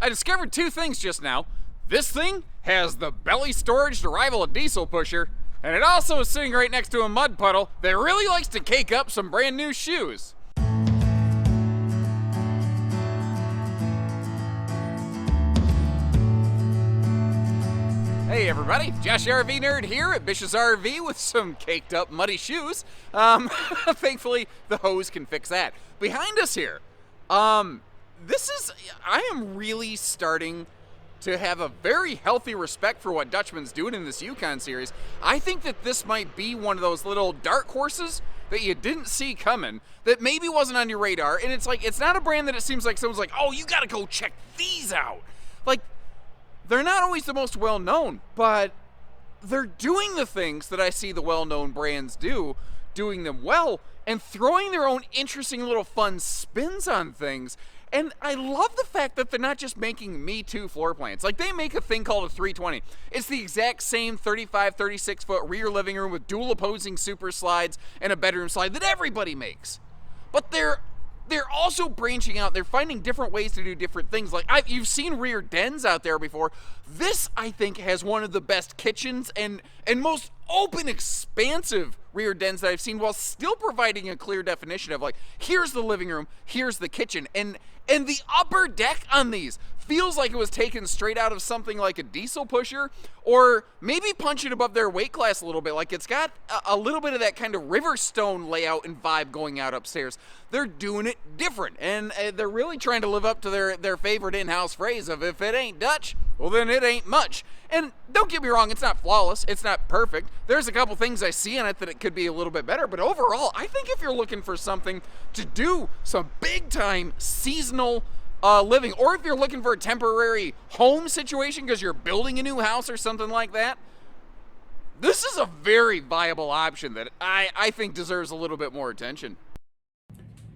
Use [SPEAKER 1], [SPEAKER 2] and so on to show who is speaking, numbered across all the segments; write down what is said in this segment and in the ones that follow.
[SPEAKER 1] I discovered two things just now. This thing has the belly storage to rival a diesel pusher, and it also is sitting right next to a mud puddle that really likes to cake up some brand new shoes. Hey everybody, Josh RV Nerd here at Bish's RV with some caked up muddy shoes. Thankfully the hose can fix that. Behind us here, I am really starting to have a very healthy respect for what Dutchman's doing in this Yukon series. I think that this might be one of those little dark horses that you didn't see coming, that maybe wasn't on your radar, and it's like, it's not a brand that it seems like someone's like, oh, you gotta go check these out. Like, they're not always the most well-known, but they're doing the things that I see the well-known brands do, doing them well, and throwing their own interesting little fun spins on things. And I love the fact that they're not just making Me Too floor plans. Like, they make a thing called a 320. It's the exact same 35, 36-foot rear living room with dual opposing super slides and a bedroom slide that everybody makes. But they're also branching out. They're finding different ways to do different things. Like, you've seen rear dens out there before. This, I think, has one of the best kitchens and most open, expansive rear dens that I've seen, while still providing a clear definition of, like, here's the living room, here's the kitchen. And the upper deck on these feels like it was taken straight out of something like a diesel pusher, or maybe punching above their weight class a little bit. Like, it's got a little bit of that kind of Riverstone layout and vibe going out upstairs. They're doing it different, and they're really trying to live up to their favorite in-house phrase of, if it ain't Dutch, well then it ain't much. And don't get me wrong, it's not flawless, it's not perfect. There's a couple things I see in it that it could be a little bit better, but overall, I think if you're looking for something to do some big time seasonal living, or if you're looking for a temporary home situation because you're building a new house or something like that, this is a very viable option that I think deserves a little bit more attention.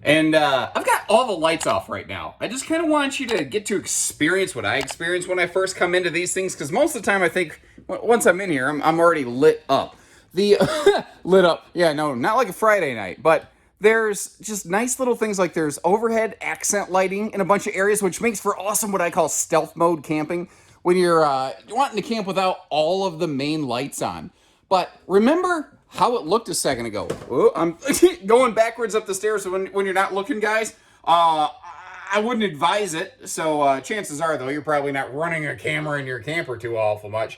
[SPEAKER 2] And I've got all the lights off right now. I just kind of want you to get to experience what I experienced when I first come into these things, because most of the time I think, once I'm in here, I'm already lit up. Lit up, yeah, no, not like a Friday night, but there's just nice little things, like there's overhead accent lighting in a bunch of areas, which makes for awesome what I call stealth mode camping, when you're wanting to camp without all of the main lights on. But remember how it looked a second ago. Oh, I'm going backwards up the stairs, so when you're not looking, guys, I wouldn't advise it. So chances are, though, you're probably not running a camera in your camper too awful much.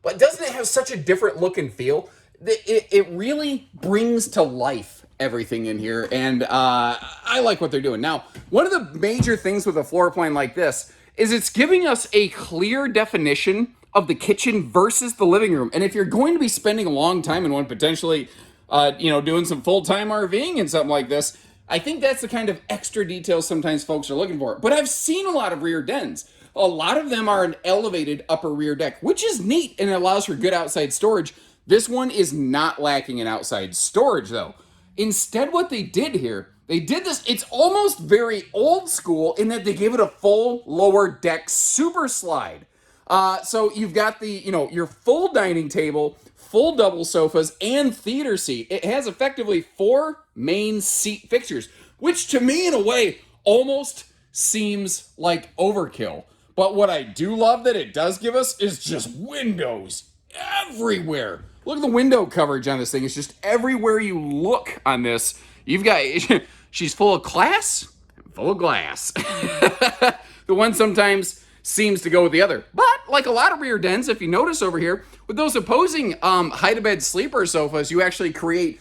[SPEAKER 2] But doesn't it have such a different look and feel? It really brings to life everything in here, and I like what they're doing. Now, one of the major things with a floor plan like this is it's giving us a clear definition of the kitchen versus the living room. And if you're going to be spending a long time in one, potentially, doing some full-time RVing and something like this, I think that's the kind of extra details sometimes folks are looking for. But I've seen a lot of rear dens. A lot of them are an elevated upper rear deck, which is neat and it allows for good outside storage. This one is not lacking in outside storage, though. Instead, what they did here, they did this, it's almost very old school in that they gave it a full lower deck super slide. So you've got the, your full dining table, full double sofas, and theater seat. It has effectively 4 main seat fixtures, which to me, in a way, almost seems like overkill. But what I do love that it does give us is just windows everywhere. Look at the window coverage on this thing. It's just everywhere you look on this. You've got, she's full of class, full of glass. The one sometimes seems to go with the other. But like a lot of rear dens, if you notice over here, with those opposing hide-to-bed sleeper sofas, you actually create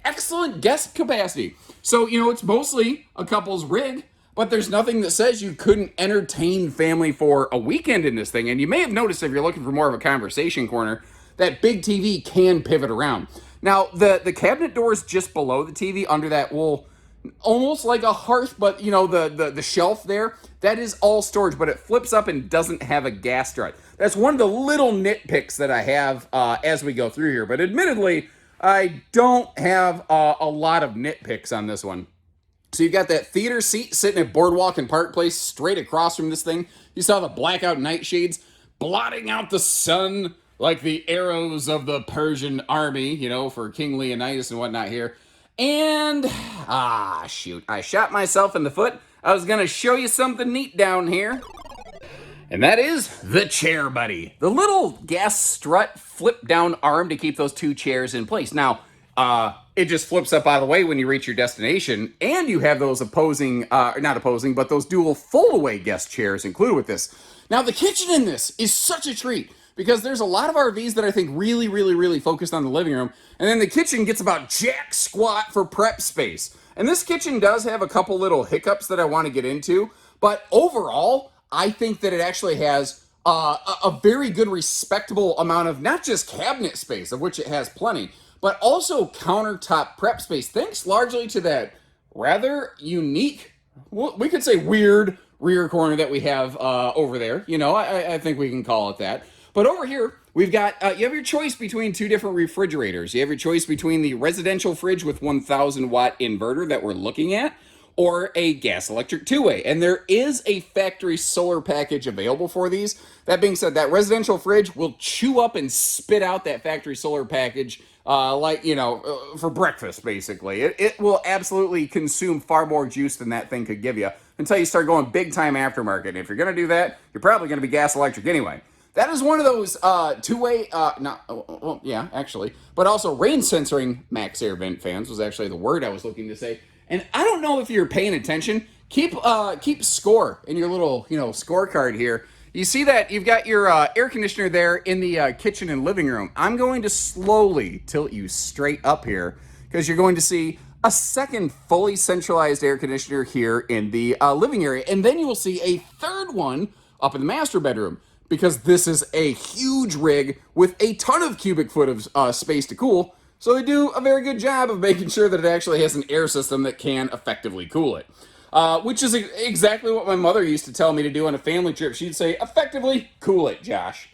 [SPEAKER 2] excellent guest capacity. So, it's mostly a couple's rig, but there's nothing that says you couldn't entertain family for a weekend in this thing. And you may have noticed, if you're looking for more of a conversation corner, that big TV can pivot around. Now, the cabinet doors just below the TV, under that will, almost like a hearth, but the shelf there, that is all storage, but it flips up and doesn't have a gas strut. That's one of the little nitpicks that I have as we go through here, but admittedly, I don't have a lot of nitpicks on this one. So you've got that theater seat sitting at Boardwalk and Park Place straight across from this thing. You saw the blackout nightshades blotting out the sun like the arrows of the Persian army, for King Leonidas and whatnot here. And, shoot, I shot myself in the foot. I was going to show you something neat down here. And that is the chair buddy. The little gas strut flip down arm to keep those two chairs in place. Now, it just flips up out of the way when you reach your destination, and you have those opposing, not opposing, but those dual fold-away guest chairs included with this. Now, the kitchen in this is such a treat because there's a lot of RVs that I think really focused on the living room, and then the kitchen gets about jack squat for prep space. And this kitchen does have a couple little hiccups that I want to get into, but overall, I think that it actually has a very good, respectable amount of not just cabinet space, of which it has plenty, but also countertop prep space, thanks largely to that rather unique, well, we could say weird rear corner that we have over there. You know, I think we can call it that. But over here, we've got, you have your choice between two different refrigerators. You have your choice between the residential fridge with 1,000 watt inverter that we're looking at, or a gas electric two-way. And there is a factory solar package available for these. That being said, that residential fridge will chew up and spit out that factory solar package like, you know, for breakfast, basically. It will absolutely consume far more juice than that thing could give you until you start going big time aftermarket. And if you're going to do that, you're probably going to be gas electric anyway. That is one of those two-way, well, yeah, actually, but also rain censoring max air vent fans was actually the word I was looking to say. And I don't know if you're paying attention. Keep score in your little, you know, scorecard here. You see that you've got your air conditioner there in the kitchen and living room. I'm going to slowly tilt you straight up here because you're going to see a second fully centralized air conditioner here in the living area. And then you will see a third one up in the master bedroom because this is a huge rig with a ton of cubic foot of space to cool. So they do a very good job of making sure that it actually has an air system that can effectively cool it. Which is exactly what my mother used to tell me to do on a family trip. She'd say, effectively cool it, Josh.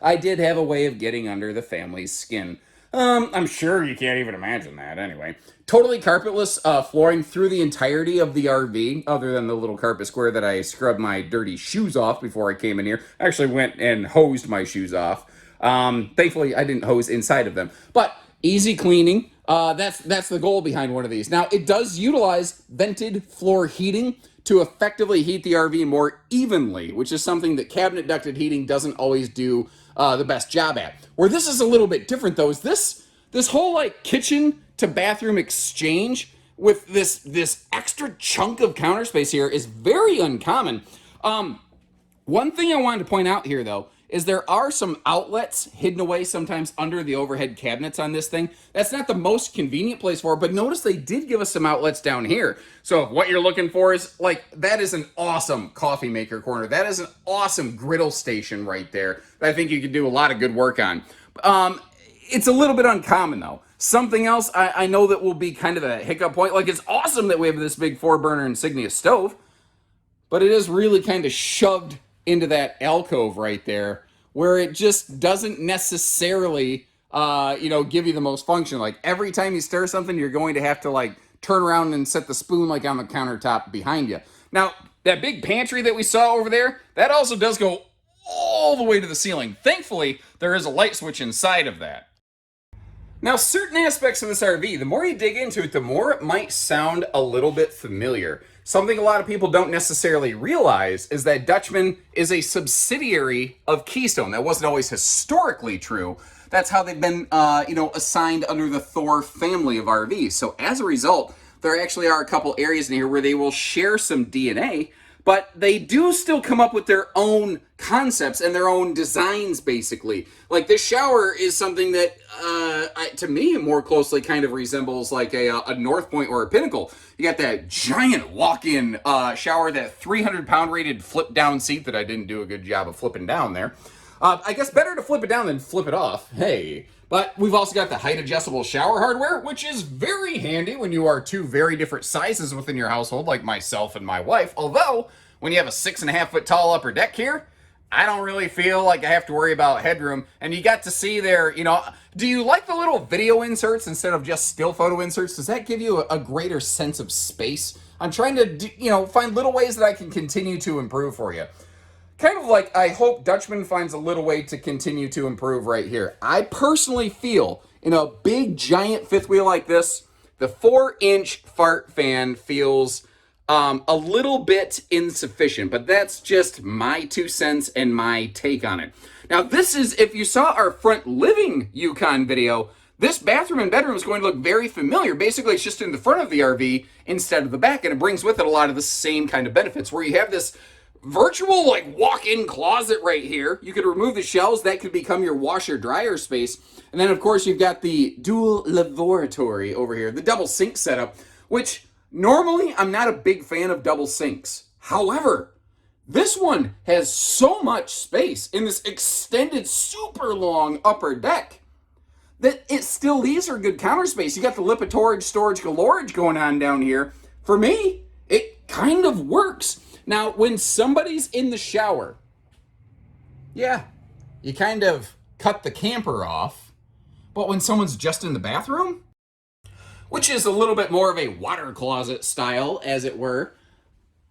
[SPEAKER 2] I did have a way of getting under the family's skin. I'm sure you can't even imagine that anyway. Totally carpetless flooring through the entirety of the RV, other than the little carpet square that I scrubbed my dirty shoes off before I came in here. I actually went and hosed my shoes off. Thankfully, I didn't hose inside of them. But easy cleaning. That's the goal behind one of these. Now, it does utilize vented floor heating to effectively heat the RV more evenly, which is something that cabinet ducted heating doesn't always do the best job at. Where this is a little bit different, though, is this whole like kitchen to bathroom exchange with this extra chunk of counter space here is very uncommon. One thing I wanted to point out here, though, is there are some outlets hidden away sometimes under the overhead cabinets on this thing. That's not the most convenient place for it, but notice they did give us some outlets down here. So if what you're looking for is, like, that is an awesome coffee maker corner. That is an awesome griddle station right there that I think you could do a lot of good work on. It's a little bit uncommon, though. Something else I know that will be kind of a hiccup point, like it's awesome that we have this big 4-burner Insignia stove, but it is really kind of shoved into that alcove right there where it just doesn't necessarily, give you the most function. Like every time you stir something, you're going to have to like turn around and set the spoon like on the countertop behind you. Now, that big pantry that we saw over there, that also does go all the way to the ceiling. Thankfully, there is a light switch inside of that. Now, certain aspects of this RV, the more you dig into it, the more it might sound a little bit familiar. Something a lot of people don't necessarily realize is that Dutchmen is a subsidiary of Keystone. That wasn't always historically true. That's how they've been, assigned under the Thor family of RVs. So as a result, there actually are a couple areas in here where they will share some DNA, but they do still come up with their own concepts and their own designs, basically. Like this shower is something that, to me, more closely kind of resembles like a North Point or a Pinnacle. You got that giant walk-in shower, that 300-pound rated flip-down seat that I didn't do a good job of flipping down there. I guess better to flip it down than flip it off. Hey. But we've also got the height-adjustable shower hardware, which is very handy when you are two very different sizes within your household, like myself and my wife. Although, when you have a 6.5-foot tall upper deck here, I don't really feel like I have to worry about headroom. And you got to see there, do you like the little video inserts instead of just still photo inserts? Does that give you a greater sense of space? I'm trying to, find little ways that I can continue to improve for you. Kind of like I hope Dutchman finds a little way to continue to improve right here. I personally feel in a big giant fifth wheel like this, the 4-inch fart fan feels a little bit insufficient, but that's just my 2 cents and my take on it. Now, this is, if you saw our front living Yukon video, this bathroom and bedroom is going to look very familiar. Basically, it's just in the front of the RV instead of the back, and it brings with it a lot of the same kind of benefits, where you have this virtual like walk-in closet right here. You could remove the shelves. That could become your washer-dryer space. And then, of course, you've got the dual lavatory over here, the double sink setup, which normally I'm not a big fan of double sinks. However, this one has so much space in this extended, super long upper deck that it still leaves her good counter space. You got the Lipitorage storage galorage going on down here. For me, it kind of works. Now, when somebody's in the shower, yeah, you kind of cut the camper off. But when someone's just in the bathroom, which is a little bit more of a water closet style, as it were,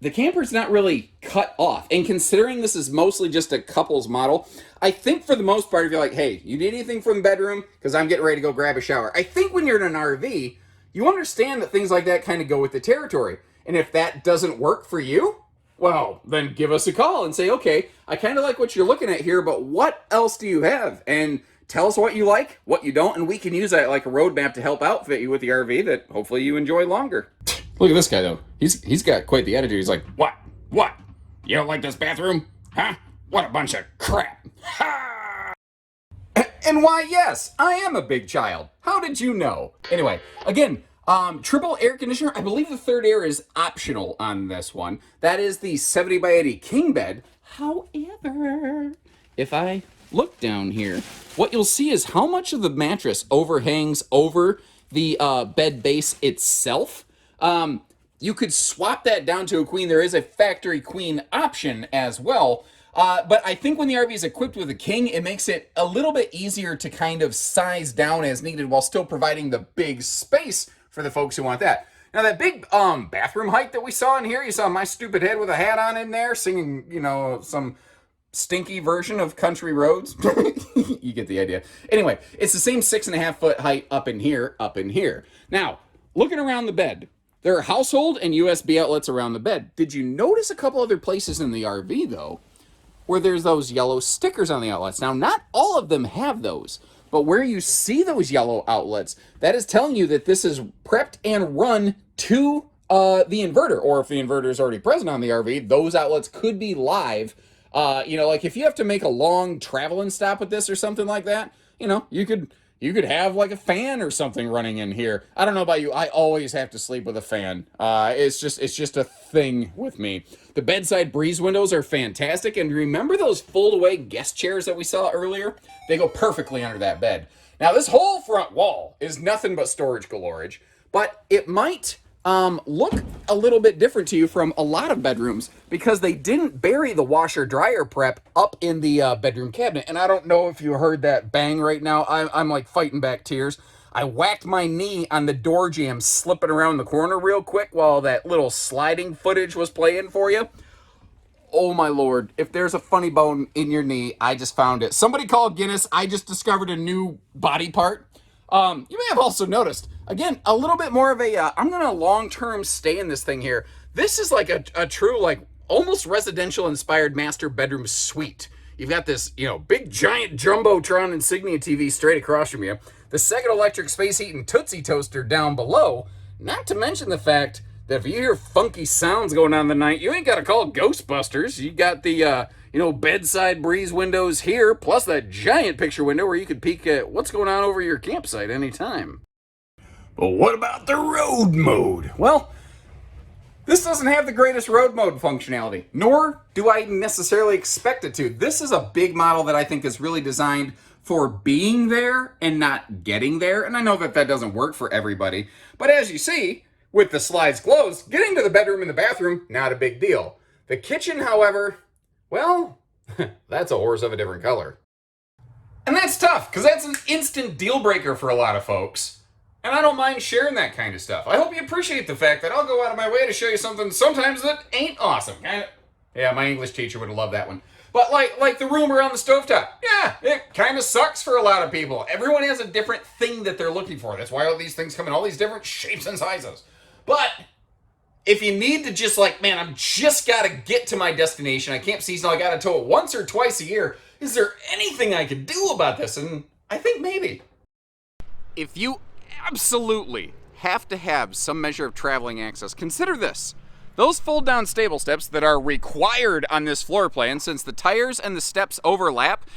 [SPEAKER 2] the camper's not really cut off. And considering this is mostly just a couple's model, I think for the most part, if you're like, hey, you need anything from the bedroom? Because I'm getting ready to go grab a shower. I think when you're in an RV, you understand that things like that kind of go with the territory. And if that doesn't work for you, well, then give us a call and say, okay, I kind of like what you're looking at here, but what else do you have? And tell us what you like, what you don't, and we can use that like a roadmap to help outfit you with the RV that hopefully you enjoy longer. Look at this guy, though. He's got quite the attitude. He's like, what? What? You don't like this bathroom? Huh? What a bunch of crap. Ha! And why, yes, I am a big child. How did you know? Anyway, again, triple air conditioner. I believe the third air is optional on this one. That is the 70 by 80 king bed. However, if I look down here, what you'll see is how much of the mattress overhangs over the bed base itself. You could swap that down to a queen. There is a factory queen option as well. But I think when the RV is equipped with a king, it makes it a little bit easier to kind of size down as needed while still providing the big space for the folks who want that. Now, that big bathroom height that we saw in here, you saw my stupid head with a hat on in there singing, you know, some stinky version of Country Roads. You get the idea. Anyway, it's the same 6.5 foot height up in here, up in here. Now, looking around the bed, there are household and USB outlets around the bed. Did you notice a couple other places in the RV, though, where there's those yellow stickers on the outlets? Now, not all of them have those, but where you see those yellow outlets, that is telling you that this is prepped and run to the inverter, or if the inverter is already present on the RV, those outlets could be live. You know, like if you have to make a long traveling stop with this or something like that, you know, you could have like a fan or something running in here. I don't know about you. I always have to sleep with a fan. It's just a thing with me. The bedside breeze windows are fantastic. And remember those fold away guest chairs that we saw earlier? They go perfectly under that bed. Now this whole front wall is nothing but storage galorage, but it might look a little bit different to you from a lot of bedrooms because they didn't bury the washer dryer prep up in the bedroom cabinet. And I don't know if you heard that bang right now. I'm like fighting back tears. I whacked my knee on the door jamb slipping around the corner real quick while that little sliding footage was playing for you. Oh my Lord, if there's a funny bone in your knee, I just found it. Somebody call Guinness. I just discovered a new body part. You may have also noticed, again, a little bit more of a, I'm going to long-term stay in this thing here. This is like a true, like, almost residential-inspired master bedroom suite. You've got this, you know, big, giant Jumbotron Insignia TV straight across from you. The second electric space heating Tootsie Toaster down below. Not to mention the fact that if you hear funky sounds going on in the night, you ain't got to call Ghostbusters. You got the, you know, bedside breeze windows here, plus that giant picture window where you could peek at what's going on over your campsite anytime. But what about the road mode? Well, this doesn't have the greatest road mode functionality, nor do I necessarily expect it to. This is a big model that I think is really designed for being there and not getting there. And I know that that doesn't work for everybody. But as you see, with the slides closed, getting to the bedroom and the bathroom, not a big deal. The kitchen, however, well, that's a horse of a different color. And that's tough, because that's an instant deal breaker for a lot of folks. And I don't mind sharing that kind of stuff. I hope you appreciate the fact that I'll go out of my way to show you something sometimes that ain't awesome. Yeah, my English teacher would have loved that one. But like the room around the stovetop, yeah, it kind of sucks for a lot of people. Everyone has a different thing that they're looking for. That's why all these things come in all these different shapes and sizes. But if you need to just like, man, I'm just got to get to my destination. I camp seasonal. I got to tow it once or twice a year. Is there anything I could do about this? And I think maybe.
[SPEAKER 1] If you absolutely have to have some measure of traveling access, consider this. Those fold-down stable steps that are required on this floor plan, since the tires and the steps overlap,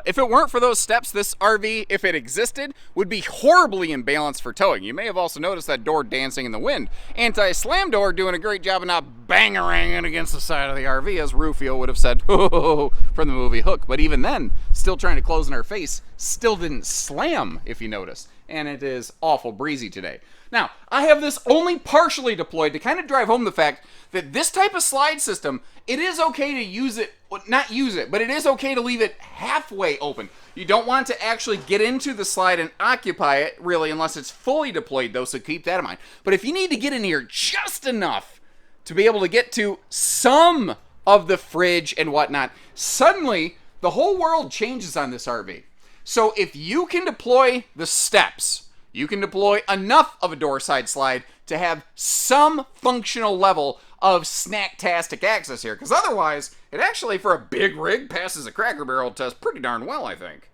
[SPEAKER 1] if it weren't for those steps, this RV, if it existed, would be horribly imbalanced for towing. You may have also noticed that door dancing in the wind. Anti-slam door doing a great job of not bangeranging against the side of the RV, as Rufio would have said from the movie Hook. But even then, still trying to close in our face, still didn't slam, if you notice. And it is awful breezy today. Now, I have this only partially deployed to kind of drive home the fact that this type of slide system, it is okay to use it, not use it, but it is okay to leave it halfway open. You don't want to actually get into the slide and occupy it, really, unless it's fully deployed, though, so keep that in mind. But if you need to get in here just enough to be able to get to some of the fridge and whatnot, suddenly the whole world changes on this RV. So if you can deploy the steps, you can deploy enough of a door side slide to have some functional level of snacktastic access here, because otherwise, it actually, for a big rig, passes a Cracker Barrel test pretty darn well, I think.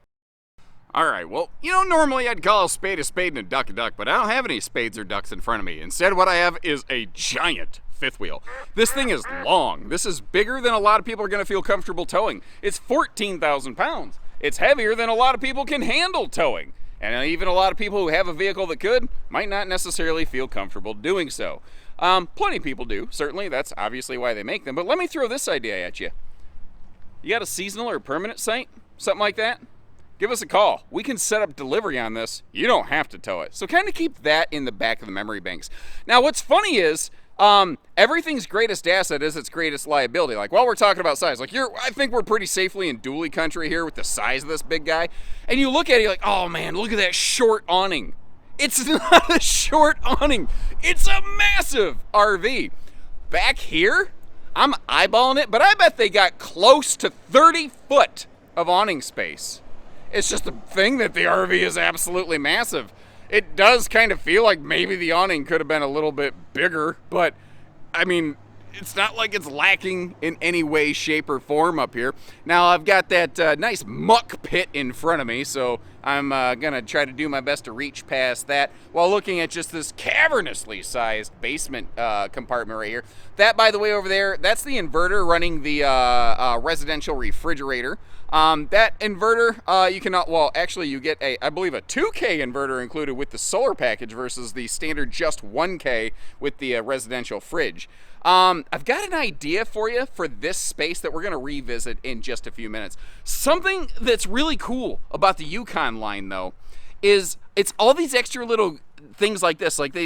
[SPEAKER 1] Alright, well, normally I'd call a spade and a duck, but I don't have any spades or ducks in front of me. Instead, what I have is a giant fifth wheel. This thing is long. This is bigger than a lot of people are going to feel comfortable towing. It's 14,000 pounds. It's heavier than a lot of people can handle towing. And even a lot of people who have a vehicle that could might not necessarily feel comfortable doing so. Plenty of people do, certainly. That's obviously why they make them. But let me throw this idea at you. You got a seasonal or permanent site? Something like that? Give us a call. We can set up delivery on this. You don't have to tow it. So kind of keep that in the back of the memory banks. Now, what's funny is, everything's greatest asset is its greatest liability. Like, while we're talking about size, like I think we're pretty safely in dually country here with the size of this big guy. And you look at it, you're like, oh man, look at that short awning. It's not a short awning. It's a massive RV. Back here, I'm eyeballing it, but I bet they got close to 30 foot of awning space. It's just a thing that the RV is absolutely massive. It does kind of feel like maybe the awning could have been a little bit bigger, but I mean, it's not like it's lacking in any way, shape, or form up here. Now, I've got that nice muck pit in front of me, so I'm going to try to do my best to reach past that while looking at just this cavernously sized basement compartment right here. That, by the way, over there, that's the inverter running the residential refrigerator. That inverter, you cannot, well, actually you get I believe a 2K inverter included with the solar package versus the standard just 1K with the residential fridge. I've got an idea for you for this space that we're going to revisit in just a few minutes. Something that's really cool about the Yukon line, though, is it's all these extra little things like this. Like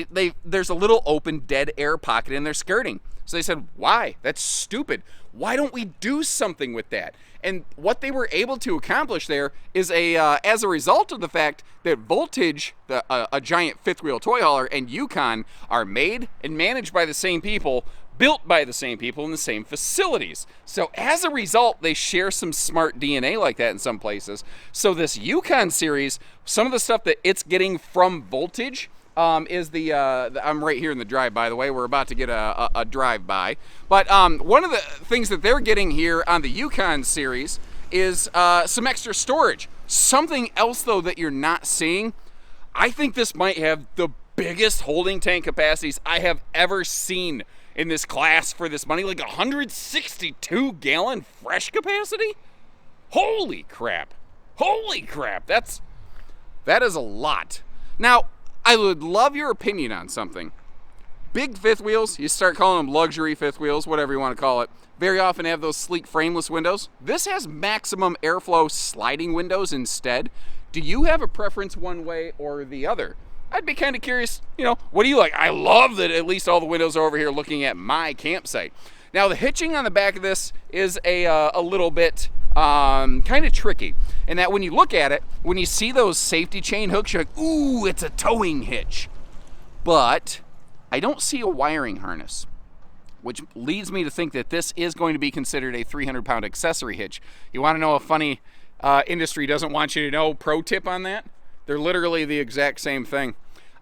[SPEAKER 1] there's a little open dead air pocket in their skirting. So they said, why? That's stupid. Why don't we do something with that? And what they were able to accomplish there is as a result of the fact that Voltage, a giant fifth wheel toy hauler, and Yukon are made and managed by the same people, built by the same people in the same facilities. So as a result, they share some smart DNA like that in some places. So this Yukon series, some of the stuff that it's getting from Voltage, is I'm right here in the drive, by the way. We're about to get a drive-by. But one of the things that they're getting here on the Yukon series is some extra storage. Something else, though, that you're not seeing, I think this might have the biggest holding tank capacities I have ever seen in this class for this money. Like 162 gallon fresh capacity? Holy crap. Holy crap. That is a lot. Now, I would love your opinion on something. Big fifth wheels, you start calling them luxury fifth wheels, whatever you want to call it, very often have those sleek frameless windows. This has maximum airflow sliding windows instead. Do you have a preference one way or the other? I'd be kind of curious, what do you like? I love that at least all the windows are over here looking at my campsite. Now, the hitching on the back of this is a little bit kind of tricky, in that when you look at it, when you see those safety chain hooks, you're like, ooh, it's a towing hitch. But I don't see a wiring harness, which leads me to think that this is going to be considered a 300-pound accessory hitch. You want to know a funny industry doesn't want you to know pro tip on that? They're literally the exact same thing.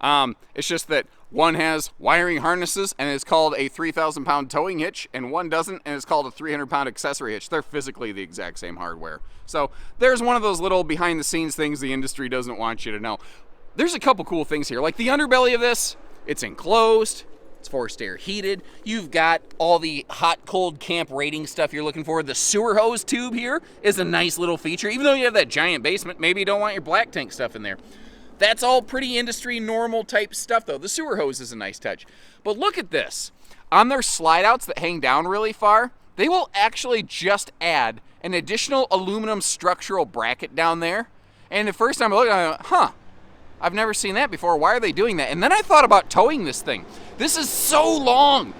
[SPEAKER 1] It's just that one has wiring harnesses and it's called a 3,000-pound towing hitch, and one doesn't, and it's called a 300-pound accessory hitch. They're physically the exact same hardware. So there's one of those little behind-the-scenes things the industry doesn't want you to know. There's a couple cool things here, like the underbelly of this. It's enclosed. It's forced air heated. You've got all the hot, cold camp rating stuff you're looking for. The sewer hose tube here is a nice little feature. Even though you have that giant basement, maybe you don't want your black tank stuff in there. That's all pretty industry normal type stuff, though. The sewer hose is a nice touch. But look at this. On their slide outs that hang down really far, they will actually just add an additional aluminum structural bracket down there. And the first time I looked at it, I went, huh, I've never seen that before. Why are they doing that? And then I thought about towing this thing. This is so long.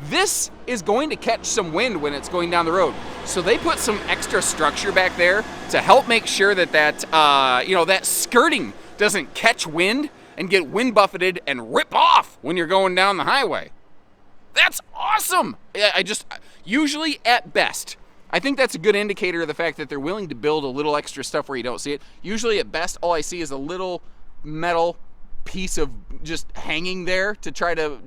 [SPEAKER 1] This is going to catch some wind when it's going down the road. So they put some extra structure back there to help make sure that that skirting doesn't catch wind and get wind buffeted and rip off when you're going down the highway. That's awesome. Usually at best, I think that's a good indicator of the fact that they're willing to build a little extra stuff where you don't see it. Usually at best, all I see is a little metal piece of just hanging there to try to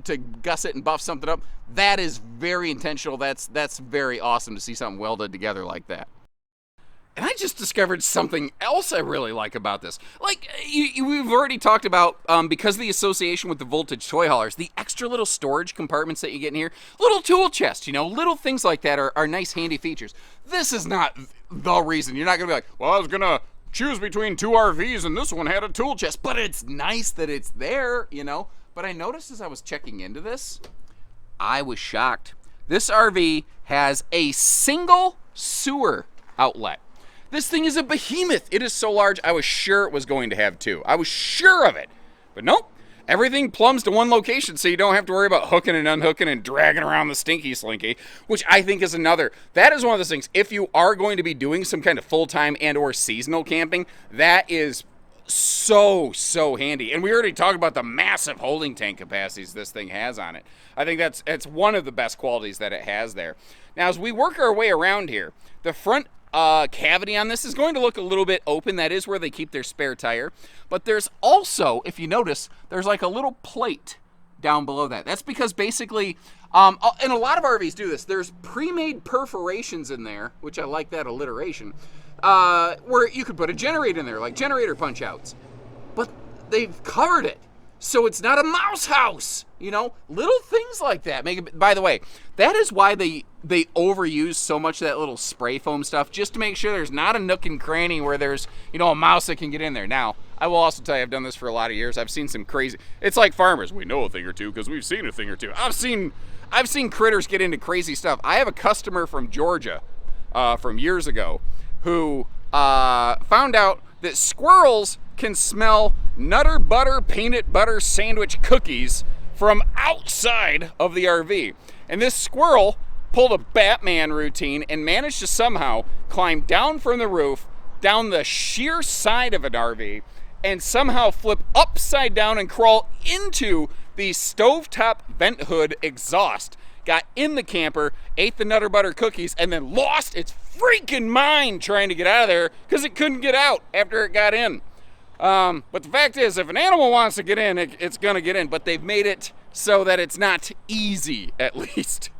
[SPEAKER 1] gusset and buff something up. That is very intentional. That's very awesome to see something welded together like that. And I just discovered something else I really like about this. Like, we've already talked about, because of the association with the voltage toy haulers, the extra little storage compartments that you get in here, little tool chests, little things like that are nice, handy features. This is not the reason. You're not going to be like, well, I was going to choose between two RVs and this one had a tool chest. But it's nice that it's there, But I noticed as I was checking into this, I was shocked. This RV has a single sewer outlet. This thing is a behemoth. It is so large, I was sure it was going to have two. I was sure of it. But nope. Everything plumbs to one location, so you don't have to worry about hooking and unhooking and dragging around the stinky slinky, which I think is another. That is one of those things. If you are going to be doing some kind of full-time and or seasonal camping, that is so handy. And we already talked about the massive holding tank capacities this thing has on it. I think it's one of the best qualities that it has there. Now, as we work our way around here, the front cavity on this is going to look a little bit open. That is where they keep their spare tire. But there's also, if you notice, there's like a little plate down below that. That's because basically, and a lot of RVs do this, there's pre-made perforations in there, which I like that alliteration, where you could put a generator in there, like generator punch outs. But they've covered it, so it's not a mouse house. Little things like that make it. By the way, that is why they overuse so much of that little spray foam stuff, just to make sure there's not a nook and cranny where there's a mouse that can get in there. Now, I will also tell you, I've done this for a lot of years. I've seen some crazy. It's like farmers. We know a thing or two because we've seen a thing or two. I've seen critters get into crazy stuff. I have a customer from Georgia, from years ago, who found out that squirrels can smell Nutter Butter peanut butter sandwich cookies from outside of the RV. And this squirrel pulled a Batman routine and managed to somehow climb down from the roof, down the sheer side of an RV, and somehow flip upside down and crawl into the stovetop vent hood exhaust. Got in the camper, ate the Nutter Butter cookies, and then lost its freaking mind trying to get out of there because it couldn't get out after it got in. But the fact is, if an animal wants to get in, it's going to get in. But they've made it so that it's not easy, at least.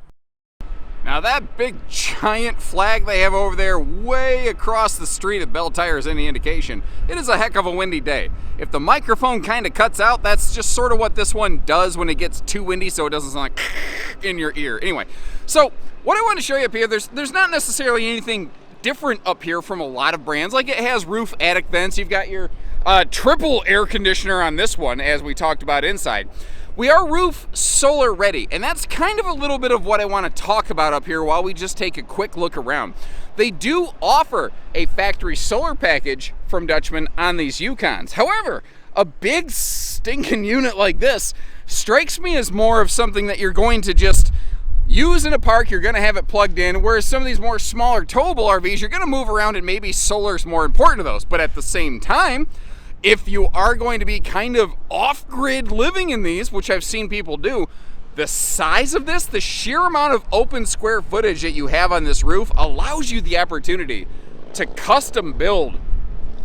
[SPEAKER 1] Now that big giant flag they have over there way across the street if Bell Tire is any indication, it is a heck of a windy day. If the microphone kind of cuts out, that's just sort of what this one does when it gets too windy, so it doesn't sound like in your ear. Anyway, so what I want to show you up here, there's not necessarily anything different up here from a lot of brands. Like, it has roof attic vents. You've got your triple air conditioner on this one, as we talked about inside. We are roof solar ready, and that's kind of a little bit of what I want to talk about up here while we just take a quick look around. They do offer a factory solar package from Dutchmen on these Yukons. However, a big stinking unit like this strikes me as more of something that you're going to just use in a park. You're going to have it plugged in, whereas some of these more smaller towable RVs, you're going to move around and maybe solar's more important to those. But at the same time, if you are going to be kind of off-grid living in these, which I've seen people do, the size of this, the sheer amount of open square footage that you have on this roof allows you the opportunity to custom build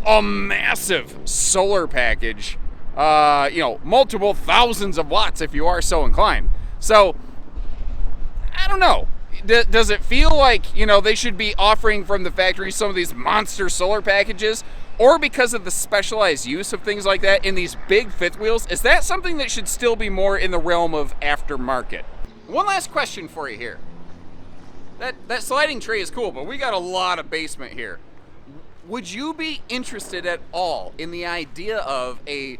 [SPEAKER 1] a massive solar package multiple thousands of watts if you are so inclined. So, I don't know. Does it feel like, they should be offering from the factory some of these monster solar packages? Or because of the specialized use of things like that in these big fifth wheels, is that something that should still be more in the realm of aftermarket? One last question for you here. That sliding tray is cool, but we got a lot of basement here. Would you be interested at all in the idea of a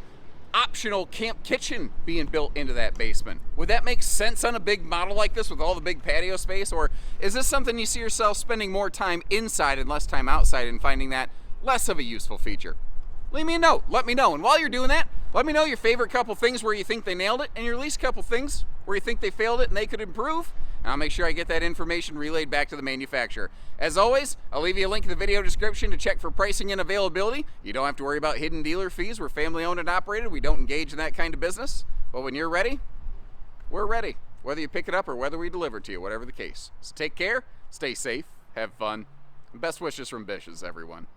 [SPEAKER 1] optional camp kitchen being built into that basement? Would that make sense on a big model like this with all the big patio space? Or is this something you see yourself spending more time inside and less time outside and finding that less of a useful feature? Leave me a note, let me know. And while you're doing that, let me know your favorite couple things where you think they nailed it and your least couple things where you think they failed it and they could improve. And I'll make sure I get that information relayed back to the manufacturer. As always, I'll leave you a link in the video description to check for pricing and availability. You don't have to worry about hidden dealer fees. We're family owned and operated. We don't engage in that kind of business. But when you're ready, we're ready. Whether you pick it up or whether we deliver it to you, whatever the case. So take care, stay safe, have fun, and best wishes from Bishes, everyone.